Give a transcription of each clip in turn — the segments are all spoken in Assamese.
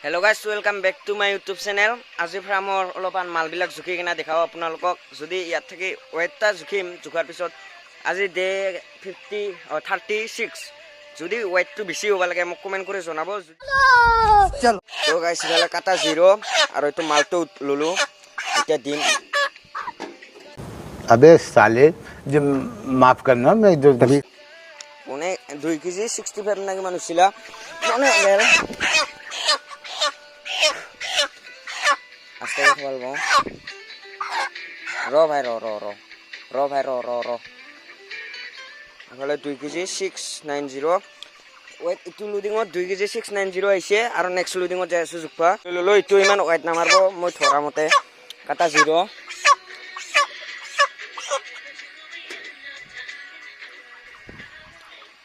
Hello guys welcome back to my YouTube channel. আজি ফ্ৰামৰ অলপমান মালবিলাক জুখি কিনা দেখাও আপোনালোকক। যদি ইয়াত থাকি ওয়েটটা জুখিম, জুখাৰ পিছত আজি ডে 36 যদি ওয়েটটো বেছি হ'ব লাগে মোক কমেন্ট কৰি জনাব। চল তো গাইস ইফালে কাটা 0 আৰু এইটো মালটো ললো এতিয়া দিম। अबे साले जो माफ करना मैं जो तभी কোনে 2 কেজি 65 নাকি মান হৈছিলা মানে গেল আস্তে ভাল গো র ভাই র র র র ভাই র র র তাহলে 2 কেজি 690 ওয়েট ইটো লোডিংত 2 কেজি 690 আইছে আৰু নেক্সট লোডিংত যাই আছো জুপা ললো ইটো ইমান ওয়েট নামাৰব মই ধৰা মতে কাটা 0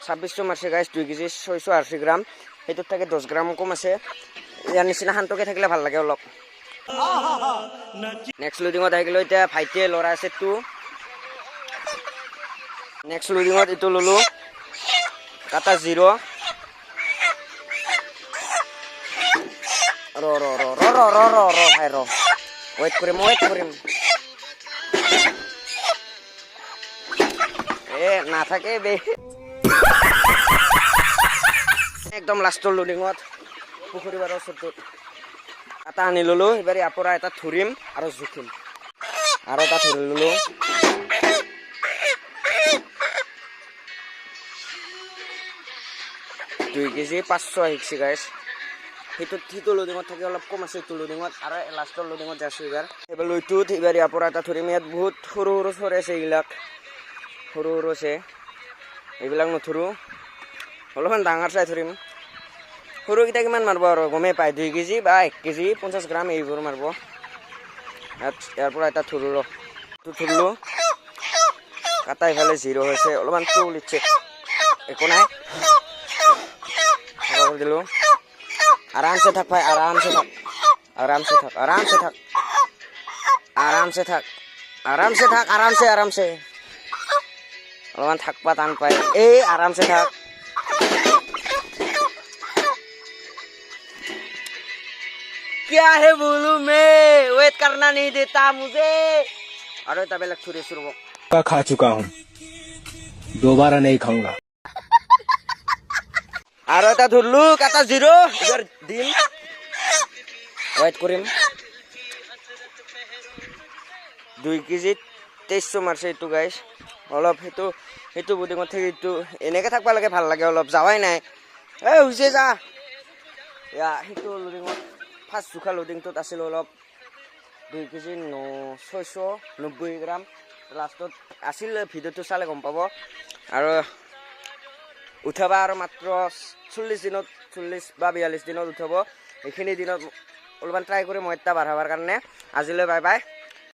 26 মারছে গাইস 2 কেজি 680 গ্রাম এটোত থাকে 10 গ্রাম কম আছে ইয়ার নিচিনা শান্তকে থাকিলে ভাল লাগে অলপ নেক্সট লোডিংত আহি গেল এতিয়া ভাইটিয়ে লৰা আছে টু নেক্সট লোডিংত ইটো ললো কাটা 0 ৰ ৰ ৰ ৰ ৰ ৰ ৰ ৰ ভাই ৰ ওয়েট কৰিম এ না থাকে বে একদম লাষ্টৰ লোডিংত পুখুৰী বাৰৰ ওচৰটোত এটা আনি ললো এবাৰ ইয়াৰ পৰা এটা ধৰিম আৰু জুখিম আৰু এটা ধৰি ললো দুই কেজি 500 আহিছে গাইছ সেইটো লোডিংত থাকি অলপ কম আছে ইটো লোডিংত আৰু লাষ্টৰ লোডিংত যাইছো এবাৰ লৈটোত এবাৰ ইয়াৰ পৰা এটা ধৰিম ইয়াত বহুত সৰু সৰু চৰে আছে এইবিলাক সৰু সৰু আছে এইবিলাক নধৰো অলপমান ডাঙৰ চাই ধৰিম সৰুকেইটা কিমান মাৰিব আৰু গমেই পায় 2 কেজি বা 1 কেজি 50 গ্ৰাম এইবোৰ মাৰিব ইয়াৰ পৰা এটা ধৰো ধৰিলো কাটা ইফালে 0 হৈছে অলপমান টুল ইচ্ছে একো নাই দিলো আৰামছে থাক ভাই আৰামছে থাক অলপমান থাকবা টান পায় এই আৰামছে থাক क्या है बोलूं मैं वेट करना नहीं देता मुझे अरे तबेलक छुरी शुरू खा चुका हूँ दोबारा नहीं खाऊंगा और এটা ধরলু কাটা 0 এবার দিন ওয়েট করিম 2 কেজি 2300 মারছে এটো গাইস অলপ হেতু বুডিংত থেকে এটো এনেকে থাকবা লাগে ভাল লাগে অলপ যাওয়াই নাই এ হুইছে যা ইয়া হেতু লোডিংত ফার্স্ট জুখা লোডিংটোত আছিল অলপ 2 কেজি 690 গ্রাম লাষ্টত আছিল ভিডিওটো চালে গম পাব আৰু উঠাবা আৰু মাত্ৰ 40 দিনত 40 বা 42 দিনত উঠাব এইখিনি দিনত অলপমান ট্ৰাই কৰি মই এটা বাঢ়াবৰ কাৰণে আজিলৈ বাই বাই।